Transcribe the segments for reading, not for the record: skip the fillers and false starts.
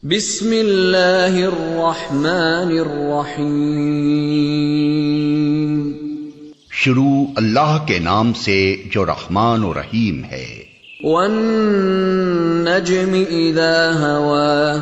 بسم اللہ الرحمن الرحیم۔ شروع اللہ کے نام سے جو رحمان و رحیم ہے۔ والنجم اذا ہوا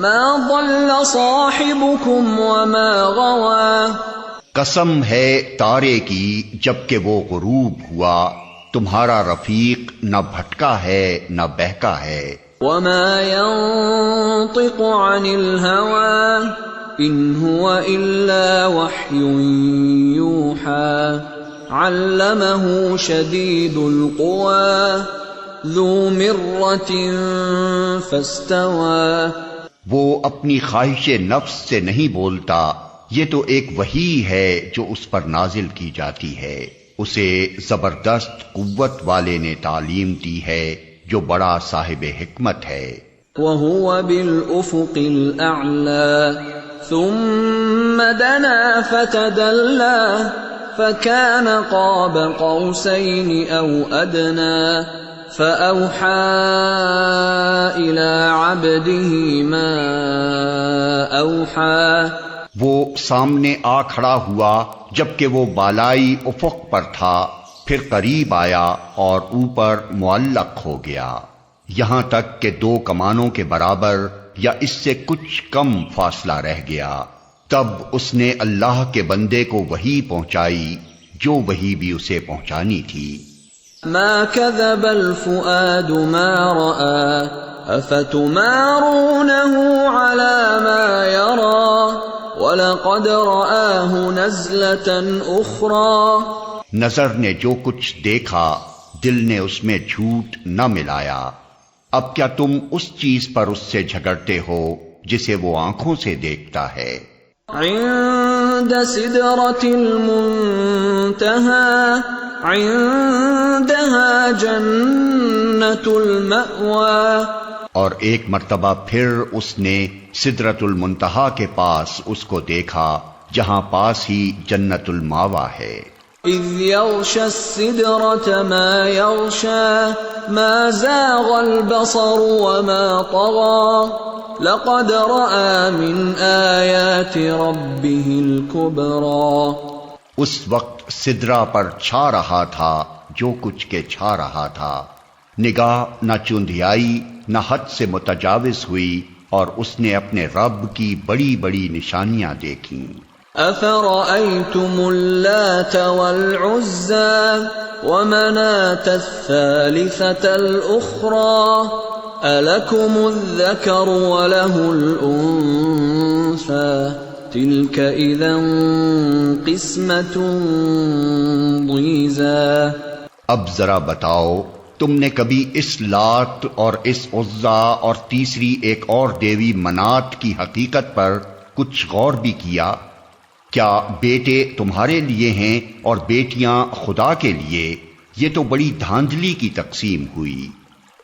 ما ضل صاحبكم وما غوا۔ قسم ہے تارے کی جبکہ وہ غروب ہوا، تمہارا رفیق نہ بھٹکا ہے نہ بہکا ہے۔ وما ينطق عن الهوى ان هو الا وحي يوحى علمه شديد القوى ذو مرة فاستوى۔ وہ اپنی خواہش نفس سے نہیں بولتا، یہ تو ایک وحی ہے جو اس پر نازل کی جاتی ہے، اسے زبردست قوت والے نے تعلیم دی ہے جو بڑا صاحب حکمت ہے۔ وَهُوَ بِالْأُفُقِ الْأَعْلَى ثُمَّ دَنَا فَتَدَلَّى فَكَانَ قَابَ قَوْسَيْنِ أَوْ أَدْنَى فَأَوْحَى إِلَى عَبْدِهِ مَا أَوْحَى۔ وہ سامنے آ کھڑا ہوا جبکہ وہ بالائی افق پر تھا، پھر قریب آیا اور اوپر معلق ہو گیا، یہاں تک کہ 2 کمانوں کے برابر یا اس سے کچھ کم فاصلہ رہ گیا، تب اس نے اللہ کے بندے کو وحی پہنچائی جو وحی بھی اسے پہنچانی تھی۔ ما كذب الفؤاد ما رأى افتمارونه على ما يرى وَلَقَدْ رَآهُ نَزْلَةً أُخْرَى۔ نظر نے جو کچھ دیکھا دل نے اس میں جھوٹ نہ ملایا، اب کیا تم اس چیز پر اس سے جھگڑتے ہو جسے وہ آنکھوں سے دیکھتا ہے۔ عند سدرة المنتہى عندها جنة المأوى۔ اور ایک مرتبہ پھر اس نے سدرۃ المنتہا کے پاس اس کو دیکھا جہاں پاس ہی جنت الماوا ہے۔ اذ یغشی السدرۃ ما یغشی ما زاغ البصر وما طغى لقد رأى من آیات ربه الکبریٰ۔ اس وقت سدرا پر چھا رہا تھا جو کچھ کے چھا رہا تھا، نگاہ نہ چندھیائی نہ حد سے متجاوز ہوئی، اور اس نے اپنے رب کی بڑی بڑی نشانیاں دیکھیں۔ افرأيتم اللات والعزى ومناة الثالثة الأخرى ألكم الذكر وله الأنثى تلك إذا قسمة ضيزى۔ اب ذرا بتاؤ، تم نے کبھی اس لات اور اس عزا اور تیسری ایک اور دیوی منات کی حقیقت پر کچھ غور بھی کیا؟ کیا بیٹے تمہارے لیے ہیں اور بیٹیاں خدا کے لیے؟ یہ تو بڑی دھاندلی کی تقسیم ہوئی۔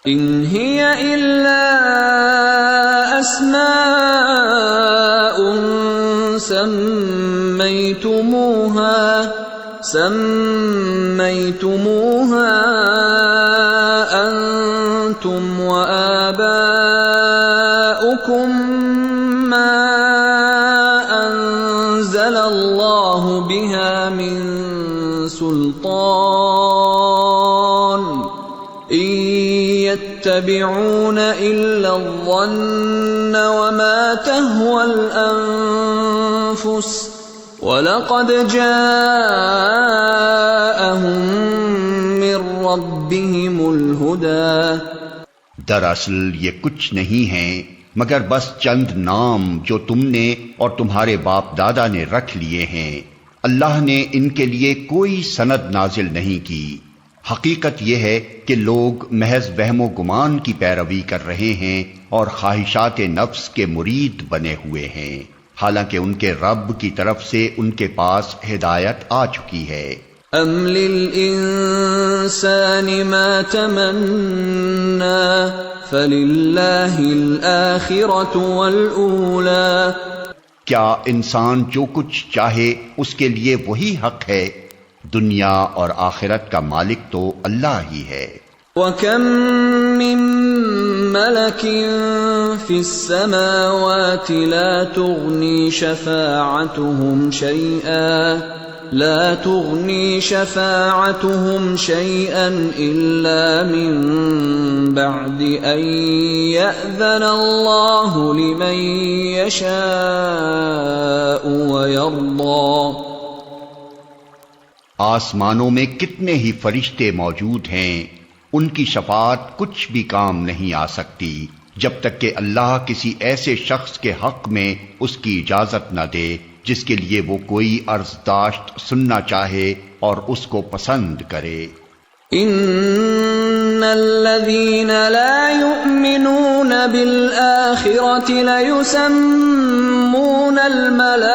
ان هي الا اسماء سميتموها انتم وآباؤكم ما انزل الله بها من سلطان ان يتبعون الا الظن وما تهوى الانفس وَلَقَدْ جَاءَهُم مِّن رَّبِّهِمُ الْهُدَىٰ۔ دراصل یہ کچھ نہیں ہیں مگر بس چند نام جو تم نے اور تمہارے باپ دادا نے رکھ لیے ہیں، اللہ نے ان کے لیے کوئی سند نازل نہیں کی۔ حقیقت یہ ہے کہ لوگ محض وہم و گمان کی پیروی کر رہے ہیں اور خواہشات نفس کے مرید بنے ہوئے ہیں، حالانکہ ان کے رب کی طرف سے ان کے پاس ہدایت آ چکی ہے۔ ام للانسان ما تمنى فللہ الآخرۃ والأولی۔ کیا انسان جو کچھ چاہے اس کے لیے وہی حق ہے؟ دنیا اور آخرت کا مالک تو اللہ ہی ہے۔ وَكَم مِّن مَّلَكٍ فِي السَّمَاوَاتِ لَا تُغْنِي شَفَاعَتُهُمْ شَيْئًا إِلَّا مِن بَعْدِ أَن يَأْذَنَ اللَّهُ لِمَن يَشَاءُ وَيَرْضَىٰ۔ آسمانوں میں کتنے ہی فرشتے موجود ہیں، ان کی شفاعت کچھ بھی کام نہیں آ سکتی جب تک کہ اللہ کسی ایسے شخص کے حق میں اس کی اجازت نہ دے جس کے لیے وہ کوئی عرض داشت سننا چاہے اور اس کو پسند کرے۔ ان الذين لا يؤمنون بالآخرة ليسمون الملائكة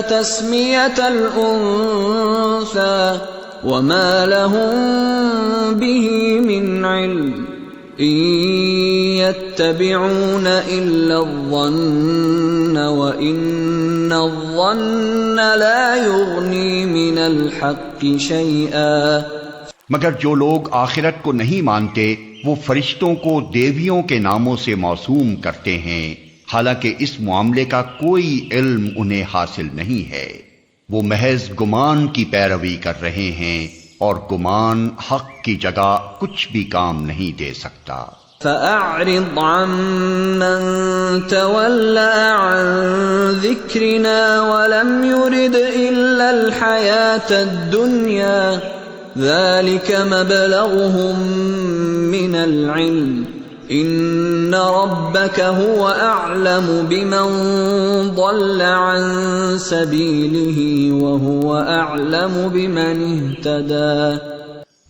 تسمية الأنثى وما لهم به من علم إن يتبعون إلا الظن وإن الظن لا يغني من الحق شيئا۔ مگر جو لوگ آخرت کو نہیں مانتے وہ فرشتوں کو دیویوں کے ناموں سے موسوم کرتے ہیں، حالانکہ اس معاملے کا کوئی علم انہیں حاصل نہیں ہے، وہ محض گمان کی پیروی کر رہے ہیں اور گمان حق کی جگہ کچھ بھی کام نہیں دے سکتا۔ فَأَعْرِضْ عَمَّن تَوَلَّىٰ عَن ذِكْرِنَا وَلَمْ يُرِدْ إِلَّا الْحَيَاةَ الدُّنْيَا ذَلِكَ مَبْلَغُهُم مِّنَ الْعِلْمِ إِنَّ رَبَّكَ هُوَ أَعْلَمُ بِمَن ضَلَّ عَن سَبِيلِهِ وَهُوَ أَعْلَمُ بِمَنِ اهْتَدَىٰ۔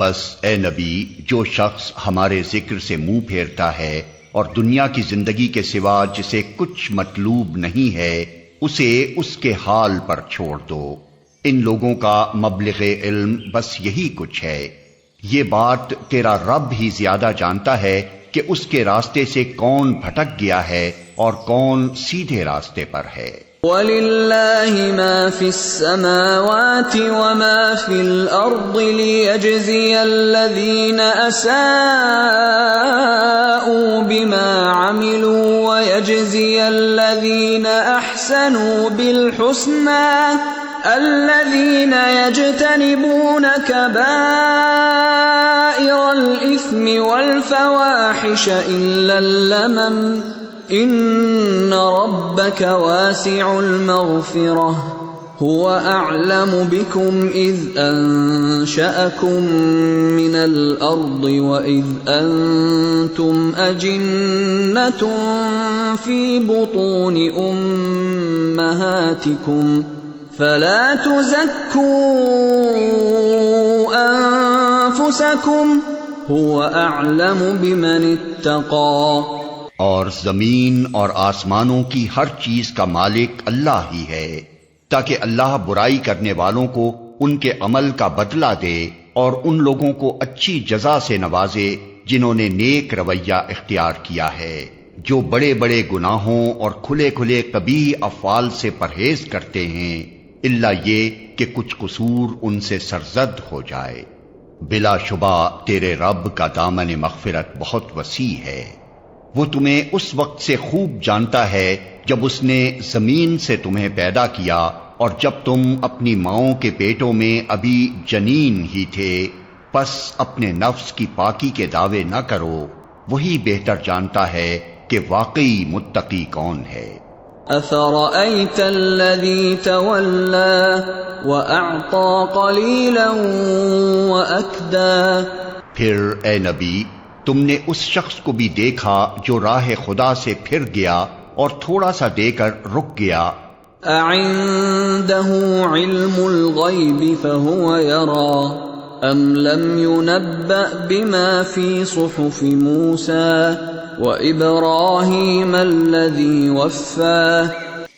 بس اے نبی، جو شخص ہمارے ذکر سے منہ پھیرتا ہے اور دنیا کی زندگی کے سوا جسے کچھ مطلوب نہیں ہے اسے اس کے حال پر چھوڑ دو۔ ان لوگوں کا مبلغ علم بس یہی کچھ ہے۔ یہ بات تیرا رب ہی زیادہ جانتا ہے کہ اس کے راستے سے کون بھٹک گیا ہے اور کون سیدھے راستے پر ہے۔ وَلِلَّهِ مَا فِي السَّمَاوَاتِ وَمَا فِي الْأَرْضِ لِيَجْزِيَ الَّذِينَ أَسَاءُوا بِمَا عَمِلُوا وَيَجْزِيَ الَّذِينَ أَحْسَنُوا بِالْحُسْنَى الَّذِينَ يَجْتَنِبُونَ كَبَائِرَ الْإِثْمِ وَالْفَوَاحِشَ إِلَّا اللَّمَمَ إِنَّ رَبَّكَ وَاسِعُ الْمَغْفِرَةِ هُوَ أَعْلَمُ بِكُمْ إِذْ أَنشَأَكُم مِّنَ الْأَرْضِ وَإِذْ أَنتُمْ أَجِنَّةٌ فِي بُطُونِ أُمَّهَاتِكُمْ فَلَا تُزَكُّوا أَنفُسَكُمْ هُوَ أَعْلَمُ بِمَنِ اتَّقَىٰ۔ اور زمین اور آسمانوں کی ہر چیز کا مالک اللہ ہی ہے، تاکہ اللہ برائی کرنے والوں کو ان کے عمل کا بدلہ دے اور ان لوگوں کو اچھی جزا سے نوازے جنہوں نے نیک رویہ اختیار کیا ہے، جو بڑے بڑے گناہوں اور کھلے کھلے قبیح افعال سے پرہیز کرتے ہیں، الا یہ کہ کچھ قصور ان سے سرزد ہو جائے۔ بلا شبہ تیرے رب کا دامن مغفرت بہت وسیع ہے، وہ تمہیں اس وقت سے خوب جانتا ہے جب اس نے زمین سے تمہیں پیدا کیا اور جب تم اپنی ماؤں کے پیٹوں میں ابھی جنین ہی تھے، پس اپنے نفس کی پاکی کے دعوے نہ کرو، وہی بہتر جانتا ہے کہ واقعی متقی کون ہے۔ أَفَرَأَيْتَ الَّذِي تَوَلَّىٰ وَأَعْطَىٰ قَلِيلًا وَأَكْدَىٰ۔ پھر اے نبی، تم نے اس شخص کو بھی دیکھا جو راہ خدا سے پھر گیا اور تھوڑا سا دے کر رک گیا۔ أَعِندَهُ عِلْمُ الْغَيْبِ فَهُوَ يَرَىٰ أَمْ لَمْ يُنَبَّأْ بِمَا فِي صُحُفِ مُوسَىٰ وَإِبْرَاهِيمَ الَّذِي وَفَّىٰ۔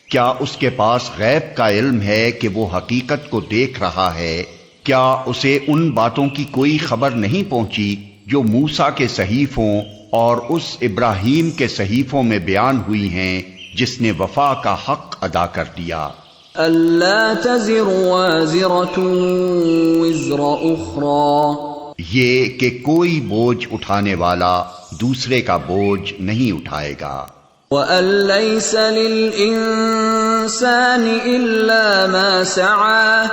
کیا اس کے پاس غیب کا علم ہے کہ وہ حقیقت کو دیکھ رہا ہے؟ کیا اسے ان باتوں کی کوئی خبر نہیں پہنچی جو موسیٰ کے صحیفوں اور اس ابراہیم کے صحیفوں میں بیان ہوئی ہیں جس نے وفا کا حق ادا کر دیا؟ أَلَّا تَزِرُ وَازِرَةٌ وِزْرَ أُخْرَىٰ یہ کہ کوئی بوجھ اٹھانے والا دوسرے کا بوجھ نہیں اٹھائے گا۔ وَأَن لَّيْسَ لِلْإِنسَانِ إِلَّا مَا سَعَىٰ،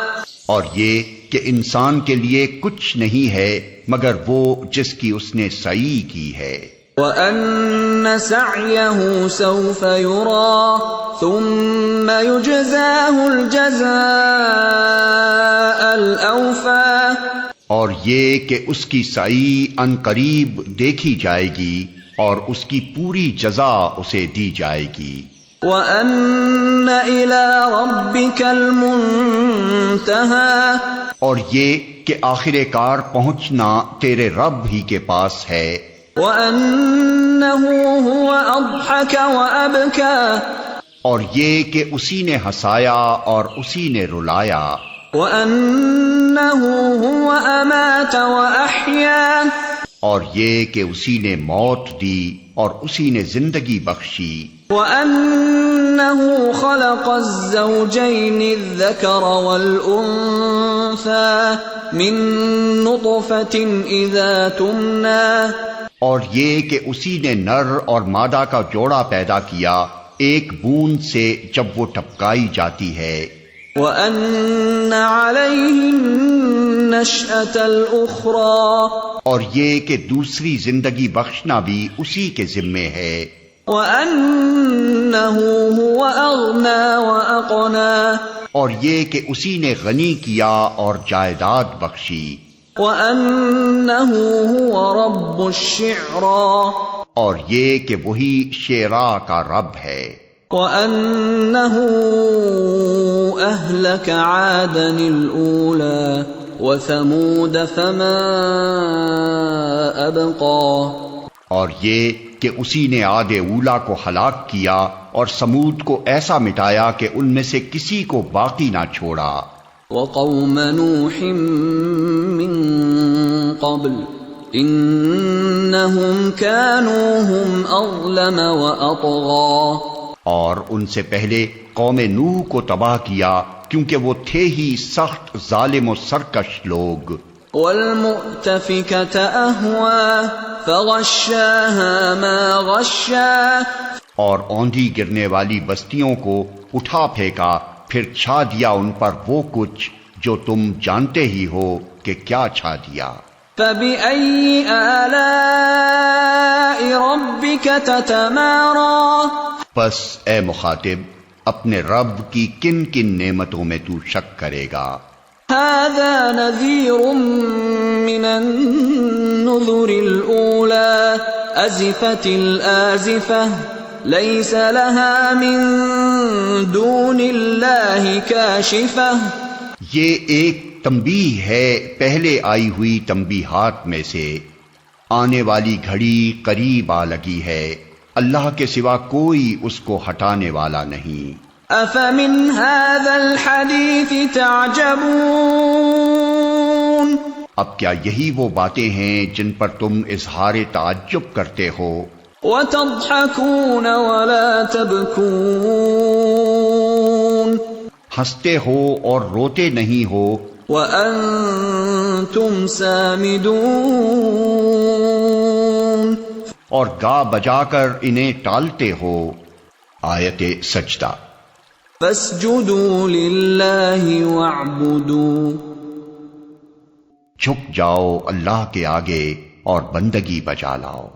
اور یہ کہ انسان کے لیے کچھ نہیں ہے مگر وہ جس کی اس نے سعی کی ہے۔ وَأَنَّ سَعْيَهُ سَوْفَ يُرَىٰ ثُمَّ يُجْزَاهُ الْجَزَاءَ الْأَوْفَىٰ، اور یہ کہ اس کی سعی ان قریب دیکھی جائے گی اور اس کی پوری جزا اسے دی جائے گی۔ وَأَنَّ إِلَىٰ رَبِّكَ الْمُنتَهَىٰ، اور یہ کہ آخر کار پہنچنا تیرے رب ہی کے پاس ہے۔ وَأَنَّهُ هُوَ أَضْحَكَ وَأَبْكَىٰ، اور یہ کہ اسی نے ہنسایا اور اسی نے رلایا۔ وَأَنَّهُ هُوَ أَمَاتَ وَأَحْيَا، اور یہ کہ اسی نے موت دی اور اسی نے زندگی بخشی۔ وَأَنَّهُ خَلَقَ الزَّوْجَيْنِ الذَّكَرَ وَالْأُنثَىٰ مِن نُّطْفَةٍ إِذَا تُمْنَىٰ، اور یہ کہ اسی نے نر اور مادہ کا جوڑا پیدا کیا ایک بوند سے جب وہ ٹپکائی جاتی ہے۔ وَأَنَّ عَلَيْهِ النَّشْأَةَ الْأُخْرَىٰ، اور یہ کہ دوسری زندگی بخشنا بھی اسی کے ذمے ہے۔ وَأَنَّهُ هُوَ أَغْنَىٰ وَأَقْنَىٰ، اور یہ کہ اسی نے غنی کیا اور جائیداد بخشی۔ وَأَنَّهُ هُوَ رَبُّ الشِّعْرَىٰ، اور یہ کہ وہی شعراء کا رب ہے۔ وَأَنَّهُ أَهْلَكَ عَادًا الْأُولَىٰ وَثَمُودَ فَمَا أَبْقَىٰ، اور یہ کہ اسی نے عاد اولا کو ہلاک کیا اور سمود کو ایسا مٹایا کہ ان میں سے کسی کو باقی نہ چھوڑا۔ وَقَوْمَ نُوحٍ مِّن قَبْلُ إِنَّهُمْ كَانُوا هُمْ أَظْلَمَ وَأَطْغَىٰ، اور ان سے پہلے قوم نوح کو تباہ کیا کیونکہ وہ تھے ہی سخت ظالم و سرکش لوگ۔ وَالْمُؤْتَفِكَةَ أَهْوَىٰ فَغَشَّاهَا مَا غَشَّىٰ، اور اوندھی گرنے والی بستیوں کو اٹھا پھینکا پھر چھا دیا ان پر وہ کچھ جو تم جانتے ہی ہو کہ کیا چھا دیا۔ فَبِأَيِّ آلَاءِ رَبِّكَ تَتَمَارَىٰ، بس اے مخاطب اپنے رب کی کن کن نعمتوں میں تو شک کرے گا۔ هَٰذَا نَذِيرٌ مِّنَ النُّذُرِ الْأُولَىٰ أَزِفَتِ الْآزِفَةُ لَيْسَ لَهَا مِن دُونِ اللَّهِ كَاشِفَةٌ، یہ ایک تنبیہ ہے پہلے آئی ہوئی تنبیہات میں سے، آنے والی گھڑی قریب آ لگی ہے، اللہ کے سوا کوئی اس کو ہٹانے والا نہیں۔ أَفَمِنْ هَٰذَا الْحَدِيثِ تَعْجَبُونَ، اب کیا یہی وہ باتیں ہیں جن پر تم اظہار تعجب کرتے ہو؟ وَتَضْحَكُونَ وَلَا تَبْكُونَ، ہنستے ہو اور روتے نہیں ہو، وَأَنتُمْ سَامِدُونَ، اور گا بجا کر انہیں ٹالتے ہو۔ آیت سجدہ۔ فَاسْجُدُوا لِلَّهِ وَاعْبُدُوا، جھک جاؤ اللہ کے آگے اور بندگی بجا لاؤ۔